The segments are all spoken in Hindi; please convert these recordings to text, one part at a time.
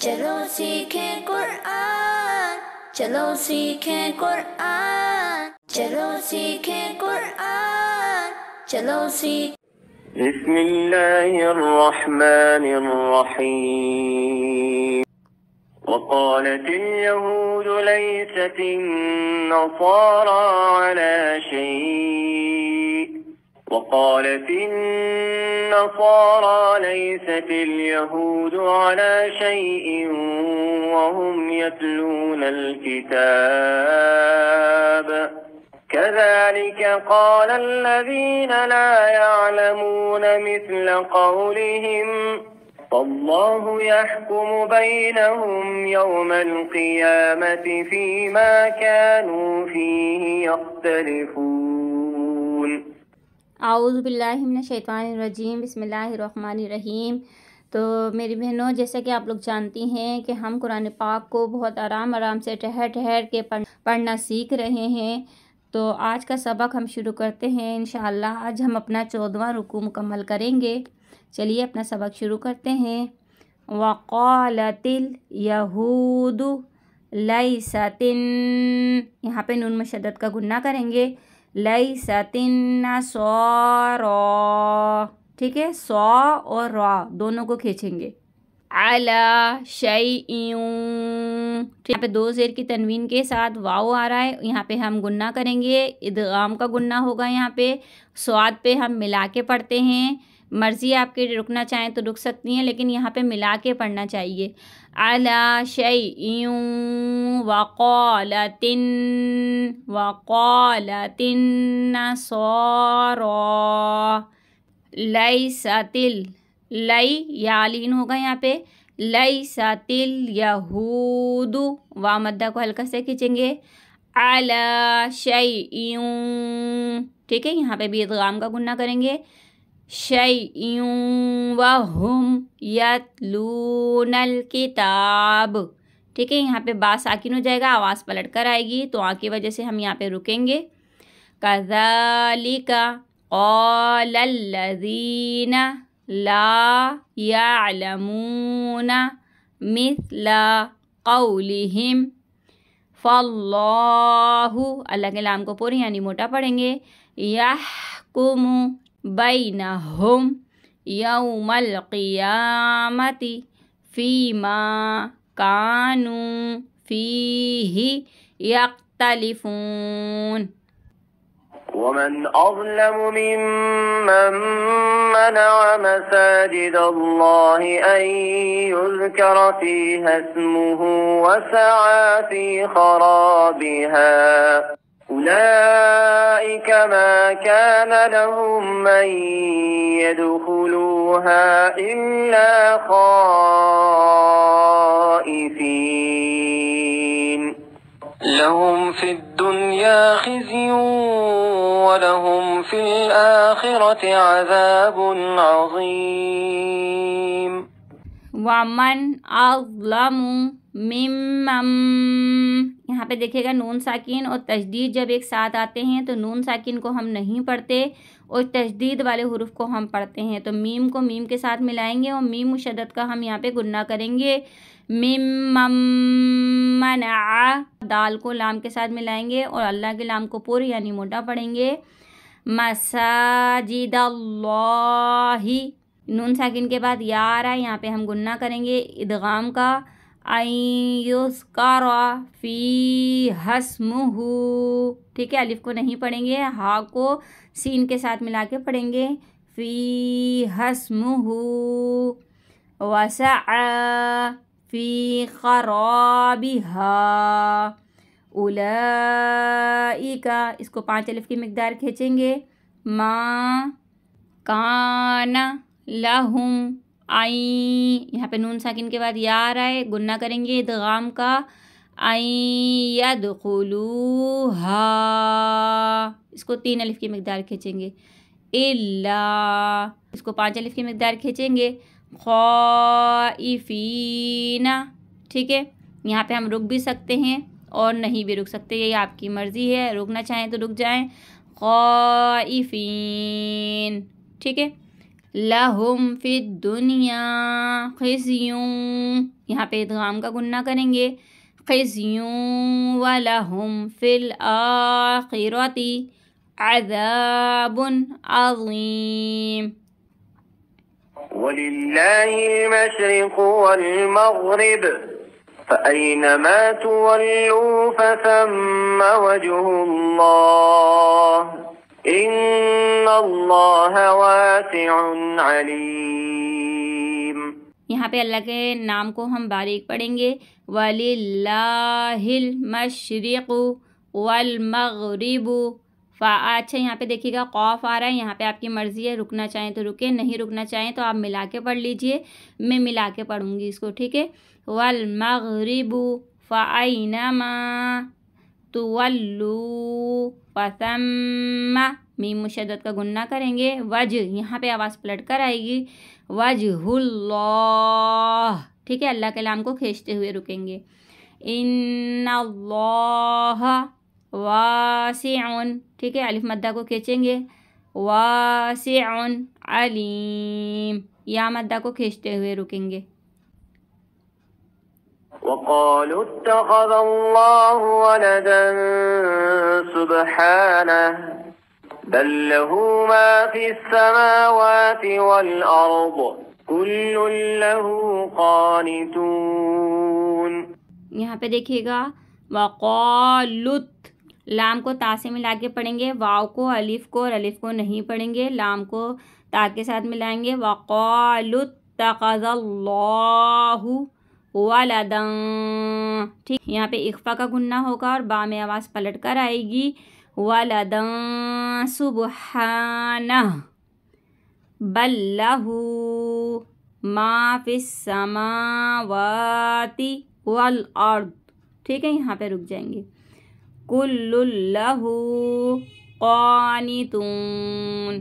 चलो सीखें कुरआन, चलो सीखें कुरआन, चलो सीखें कुरआन, चलो सीख। बिस्मिल्लाहिर्रहमानिर्रहीम। वक़ालतिल यहूदु लैसतिन नसारा अला शै'इन वक़ालतिन नसारा लैसतिल यहूदु अला शै'इन वहुम यतलूनल किताब कज़ालिक क़ालल्लज़ीन ला यअलमून मिस्ल क़ौलिहिम वल्लाहु यहकुमु बैनहुम यौमल क़ियामति फ़ीमा कानू फ़ीहि यख्तलिफ़ून। आऊज़ु बिल्लाहि मिनश शैतानिर रजीम। बिस्मिल्लाहिर्रहमानिर्रहीम। तो मेरी बहनों, जैसा कि आप लोग जानती हैं कि हम कुरान पाक को बहुत आराम से ठहर ठहर के पढ़ना सीख रहे हैं। तो आज का सबक हम शुरू करते हैं इंशाअल्लाह। आज हम अपना 14वां रुकू मुकम्मल करेंगे। चलिए अपना सबक शुरू करते हैं। वक़ालतिल यहूदु लैसतिन, यहाँ पे नून मुशद्दद का गुन्ना करेंगे। लैसतिन नसारा, ठीक है, सौ और रा दोनों को खींचेंगे। अला शै'इन, यहाँ पे दो ज़ेर की तनवीन के साथ वाव आ रहा है, यहाँ पे हम गुन्ना करेंगे। इदगाम का गुन्ना होगा। यहाँ पे स्वाद पे हम मिला के पढ़ते हैं। मर्ज़ी आपके रुकना चाहें तो रुक सकती हैं, लेकिन यहाँ पे मिला के पढ़ना चाहिए। अला शै'इन वक़ालतिन नसारा लैसतिल, लई यालीन होगा यहाँ पे। लैसतिल यहूदु, वा मद्दा को हल्का से खींचेंगे। अला शै'इन, ठीक है, यहाँ पे भी इदगाम का गुन्ना करेंगे। शै'इन वहुम यतलूनल किताब, ठीक है, यहाँ पे बा साकिन हो जाएगा, आवाज़ पलट कर आएगी, तो आ की वजह से हम यहाँ पे रुकेंगे। कज़ालिका क़ालल्लज़ीन ला यअलमून मिस्ला क़ौलिहिम फ़ल्लाहु, अल्लाह के लाम को पूरी यानी मोटा पढ़ेंगे। यहकुमु बैनहुम यौमल क़ियामति फ़ीमा कानू फ़ीहि यख्तलिफ़ून। वमन अज़लमु मिम्मन मनअ मसाजिदल्लाहि अन युज़करा फ़ीहा इस्मुहु वसअ फ़ी ख़राबिहा उलाइका मा कान लहुम अन यदख़ुलूहा इल्ला ख़ाइफ़ीन लहुम फ़िद्दुन्या ख़िज़्युन वलहुम फ़िल आख़िरति अज़ाबुन अज़ीम। वमन अज़लमु मिम्मन, यहाँ पे देखिएगा नून साकिन और तशदीद जब एक साथ आते हैं तो नून साकिन को हम नहीं पढ़ते और तशदीद वाले हुरूफ को हम पढ़ते हैं। तो मीम को मीम के साथ मिलाएंगे और मीम मुशद्दद का हम यहाँ पे गुन्ना करेंगे। मिम्मन मनअ, दाल को लाम के साथ मिलाएंगे और अल्लाह के लाम को पूरी यानी मोटा पढ़ेंगे। मसाजिदल्लाहि, नून साकिन के बाद या आ रहा है, यहाँ पे हम गुन्ना करेंगे इदगाम का। अन युज़करा फ़ीहा इस्मुहु, ठीक है, अलिफ को नहीं पढ़ेंगे, हा को सीन के साथ मिला के पढ़ेंगे। फ़ीहा इस्मुहु वसअ फ़ी ख़राबिहा उलाइका, इसको 5 अलिफ की मिक़दार खींचेंगे। मा काना लहुम, आई, यहाँ पे नून साकिन के बाद या आ रहा है, गुन्ना करेंगे इदगाम का। आई यदख़ुलूहा, इसको 3 अलिफ की मिक़दार खींचेंगे। इल्ला, इसको 5 अलिफ की मिक़दार खींचेंगे। ख़ाइफ़ीना, ठीक है, यहाँ पे हम रुक भी सकते हैं और नहीं भी रुक सकते, ये आपकी मर्ज़ी है। रुकना चाहें तो रुक जाएं। ख़ाइफ़ीन, ठीक है। लहुम फिद दुनिया खिज़्युन, यहाँ पे इदगाम का गुन्ना करेंगे, खिज़्युन व लहुम फिल आखिरति अज़ाबुन अज़ीम। वलिल्लाहिल मशरिक़ु वल मग़रिब फ़अयनमा तुवल्लू फ़थम्म वजहुल्लाह इन्नल्लाह वासिउन अलीम। यहाँ पे अल्लाह के नाम को हम बारीक पढ़ेंगे। वलिल्लाहिल मशरिक़ु वल मग़रिबु। अच्छा यहाँ पे देखिएगा कौफ आ रहा है, यहाँ पे आपकी मर्ज़ी है, रुकना चाहें तो रुके, नहीं रुकना चाहें तो आप मिला के पढ़ लीजिए। मैं मिला के पढ़ूँगी इसको, ठीक है। वल मग़रिबु फ़अयनमा तुवल्लू फ़थम्मा, मीम मुशद्दद का गुन्ना करेंगे। वजह, यहाँ पे आवाज़ पलट कर आएगी, वजहुल्लाह, ठीक है। अल्लाह के नाम को खींचते हुए रुकेंगे। इन्नल्लाह वासिउन, ठीक है, अलिफ मद्दा को खींचेंगे, वासिउन अलीम, या मद्दा को खींचते हुए रुकेंगे। वक़ालू इत्तख़ज़ल्लाहु वलदन सुब्हानहु बल लहू मा फ़िस्समावाति वल अर्द कुल्लुन लहू क़ानितून। यहाँ पे देखिएगा वक़ालुत, लाम को ता से मिला के पढ़ेंगे, वाव को अलिफ को और अलिफ को नहीं पढ़ेंगे, लाम को ता के साथ मिलाएंगे। वक़ालु इत्तख़ज़ल्लाहु वलदन, ठीक। यहाँ पे इख्फा का गुन्ना होगा और बा में आवाज़ पलट कर आएगी। वलदन सुब्हानह बल लहू मा फ़िस्समावाति वल अर्द, ठीक है। यहाँ पे रुक जाएंगे। कुल्लुन लहू क़ानितून।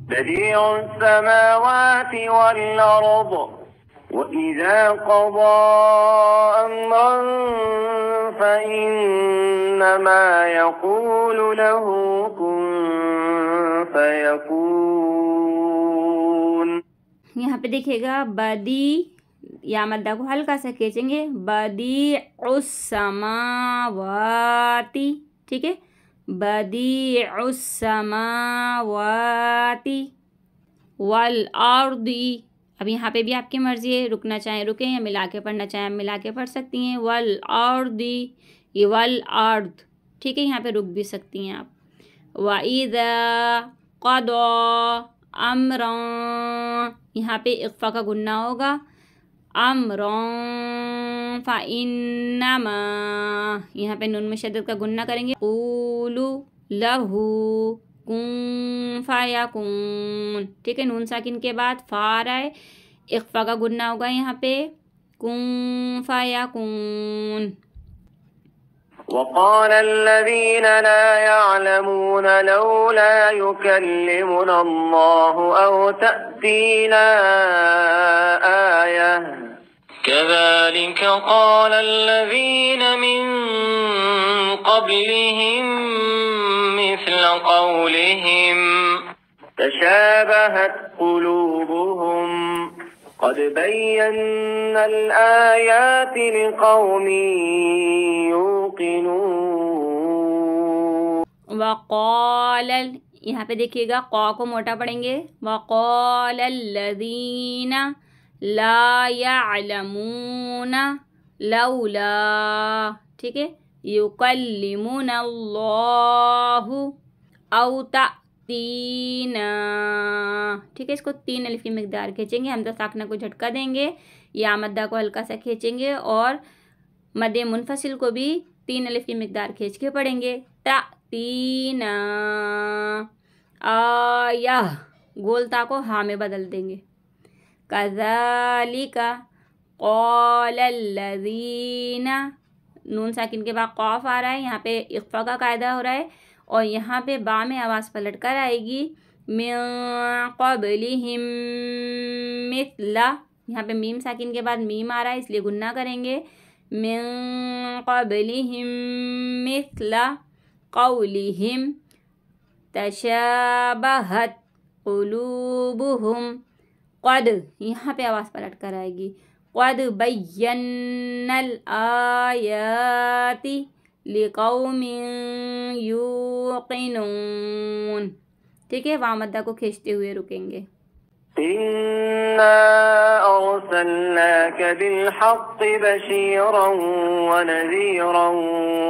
बदीउस समावाति वल अर्द वइज़ा क़ज़ा अम्रन फ़इन्नमा यक़ूलु लहू कुन फ़यकून। यहाँ पे देखिएगा बदी, या मद्दा को हल्का सा खींचेंगे, बदीउस समावाति, ठीक है, बदीउस समावाति वल अर्दी। अब यहाँ पे भी आपकी मर्जी है, रुकना चाहें रुकें या मिला के पढ़ना चाहें मिला के पढ़ सकती हैं। वल अर्दी, ये वल अर्द, ठीक है, यहाँ पे रुक भी सकती हैं आप। वइज़ा क़ज़ा अम्रन, यहाँ पे इख्फा का गुन्ना होगा, अम्रन फ़इन्नमा, यहाँ पे नून मुशद्दद का गुन्ना करेंगे। क़ूलु लहू कुन फ़यकून, ठीक है, नून साकिन के बाद फा आ रहा है, इख्फा का गुन्ना होगा यहाँ पे, कुन फ़यकून। वक़ाल अल्लज़ीन ला यअलमून लौला युकल्लिमुना अल्लाहु औ तअतीना आयह कज़ालिक क़ाल अल्लज़ीन मिन क़ब्लिहिम मिस्ल क़ौलिहिम तशाबहत क़ुलूबुहुम क़द बय्यन्नल आयाति लिक़ौमिन युक़िनून। वक़ाल, यहाँ पे देखिएगा क़ौ को मोटा पढ़ेंगे। वक़ाल अल्लज़ीना ला यअलमून लौला, ठीक है, युकल्लिमुना अल्लाहु औ तअतीना, ठीक है। इसको 3 अलिफ की मिक़दार खींचेंगे, हमज़ा साकिना को झटका देंगे, या मद्दा को हल्का सा खींचेंगे और मद्दे मुनफसिल को भी 3 अलिफ की मिक़दार खींच के पढ़ेंगे। तअतीना आया, गोल ता को हा में बदल देंगे। कज़ालिका क़ालल्लज़ीना, नून साकिन के बाद क़ाफ आ रहा है, यहाँ पे इख्फा का कायदा हो रहा है और यहाँ पे बा में आवाज़ पलट कर आएगी। मिन क़ब्लिहिम मिस्ला, यहाँ पे मीम साकिन के बाद मीम आ रहा है इसलिए गुन्ना करेंगे। मिन क़ब्लिहिम मिस्ला क़ौलिहिम तशाबहत क़ुलूबुहुम, क़द यहाँ पे आवाज़ पलट कर आएगी, क़द बय्यन्नल आयाति लिक़ौमिन यूक़िनून। ठीक है, वाम मद्दा को खींचते हुए रुकेंगे। इन्ना अर्सलनाका बिलहक़्क़ि बशीरन व नज़ीरन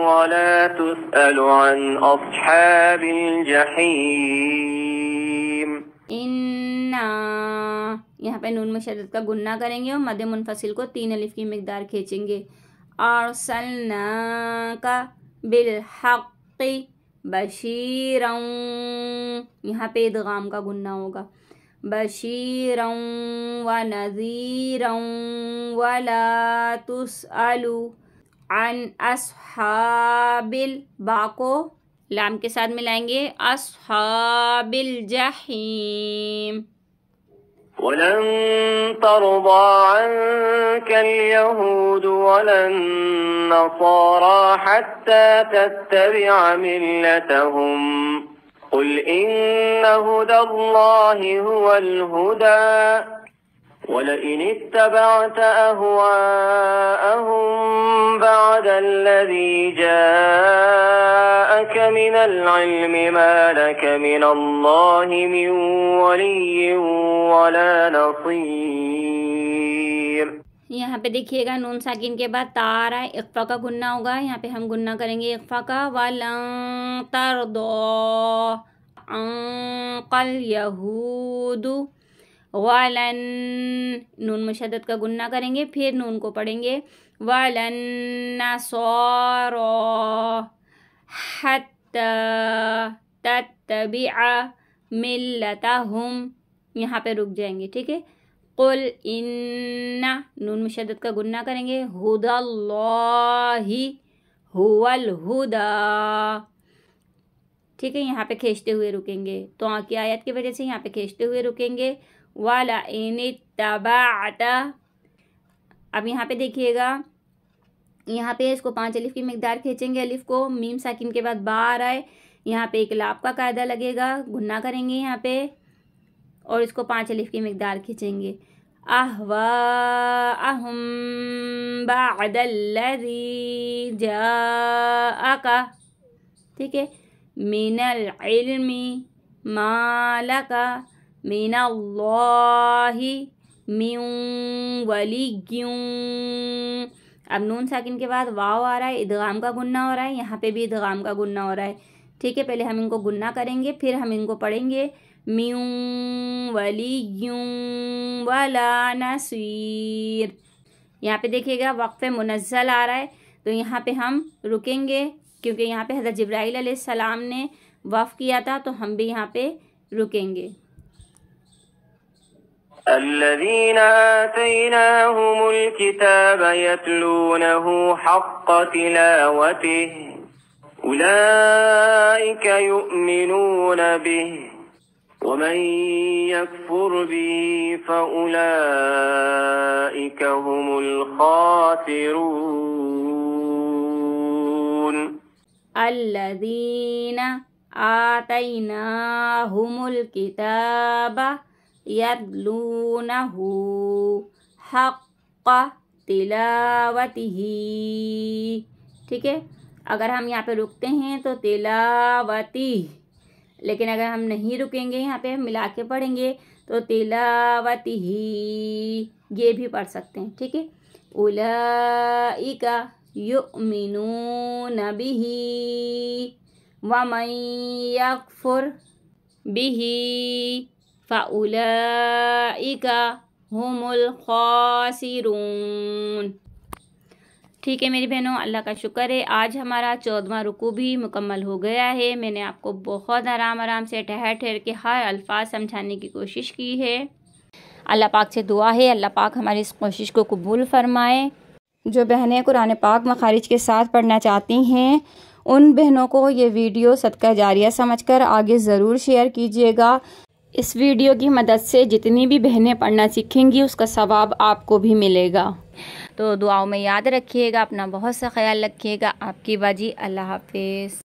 वला तुसअलु अन अस्हाबिल जहीम। इन्ना यहाँ पे नून में शदद का गुन्ना करेंगे और मद मुनफसिल को 3 अलिफ की मिकदार खींचेंगे। अर्सलनाका बिलहक़्क़ि बशीरन, यहाँ पे इदगाम का गुन्ना होगा, बशीरन व नज़ीरन वला तुसअलु अन अस्हाबिल, बा को लाम के साथ मिलाएंगे, अस्हाबिल जहीम। वलन तर्दा अन्कल यहूद वलन नसारा हत्ता तत्तबिअ मिल्लतहुम क़ुल इन्न हुदल्लाहि हुवल हुदा वलइन इत्तबअत अहवाअहुम बअदल्लज़ी जाअक मिनल इल्मि मा लक मिनल्लाहि मिन वलिय्यिन वला नसीर। यहाँ पे देखिएगा नून साकिन के बाद ता आ रहा है, इख्फा का गुन्ना होगा, यहाँ पे हम गुन्ना करेंगे इख्फा का। वलन तर्दा अन्कल यहूदु, वलन नून मुशद्दद का गुन्ना करेंगे, फिर नून को पढ़ेंगे, वलन नसारा हत्ता तत्तबिअ मिल्लतहुम, यहाँ पे रुक जाएंगे। ठीक है, कुल इन्ना नून मुशद्दद का गुन्ना करेंगे, हुदल्लाहि हुवल हुदा। ठीक है, यहाँ पे खींचते हुए रुकेंगे, तो आगे आयत की वजह से यहाँ पे खींचते हुए रुकेंगे। वाला इनित्तबाअता, अब यहाँ पे देखिएगा, यहाँ पे इसको 5 अलिफ की मिकदार खींचेंगे, अलिफ को, मीम साकिन के बाद बा आ रहा है, यहाँ पे एक लाप का कायदा लगेगा, गुन्ना करेंगे यहाँ पे और इसको 5 अलिफ की मिकदार खींचेंगे। अहवाअहुम बअदल्लज़ी जाअका, ठीक है, मिनल इल्मी मा लका मिनल्लाहि मिन वलिय्यिन। अब नून साकिन के बाद वाव आ रहा है, इदगाम का गुन्ना हो रहा है, यहाँ पे भी इदगाम का गुन्ना हो रहा है। ठीक है, पहले हम इनको गुन्ना करेंगे, फिर हम इनको पढ़ेंगे, मिन वलिय्यिन वला नसीर। यहाँ पे देखिएगा वक्फ़े मुनज़्ज़ल आ रहा है, तो यहाँ पे हम रुकेंगे, क्योंकि यहाँ पे हज़रत जिब्राईल अलैहिस्सलाम ने वक़्फ़ किया था, तो हम भी यहाँ पे रुकेंगे। अल्लज़ीना आतैनाहुमुल किताब यतलूनहु हक़्क़ तिलावतिहि उलाइका युमिनून बिहि वमन यकफुर बिहि फउलाइका हुमुल खासिरून। अल्लज़ीना आतैनाहुमुल किताब यतलूनहु हक़्क़ तिलावतिही। ठीक है, अगर हम यहाँ पे रुकते हैं तो तिलावती, लेकिन अगर हम नहीं रुकेंगे, यहाँ पे मिला के पढ़ेंगे तो तिलावतिही, ये भी पढ़ सकते हैं। ठीक है, उलाइका युमिनून बिही वमन यकफुर बिही फउलाइका हुमुल खासिरून। ठीक है मेरी बहनों, अल्लाह का शुक्र है, आज हमारा 14वां रुकू भी मुकम्मल हो गया है। मैंने आपको बहुत आराम से ठहर ठहर के हर अल्फाज समझाने की कोशिश की है। अल्लाह पाक से दुआ है अल्लाह पाक हमारी इस कोशिश को कबूल फरमाए। जो बहनें कुरान पाक मखारिज के साथ पढ़ना चाहती हैं, उन बहनों को ये वीडियो सदका जारिया समझकर आगे ज़रूर शेयर कीजिएगा। इस वीडियो की मदद से जितनी भी बहनें पढ़ना सीखेंगी उसका सवाब आपको भी मिलेगा। तो दुआओं में याद रखिएगा, अपना बहुत सा ख्याल रखिएगा। आपकी बाजी, अल्लाह हाफिज़।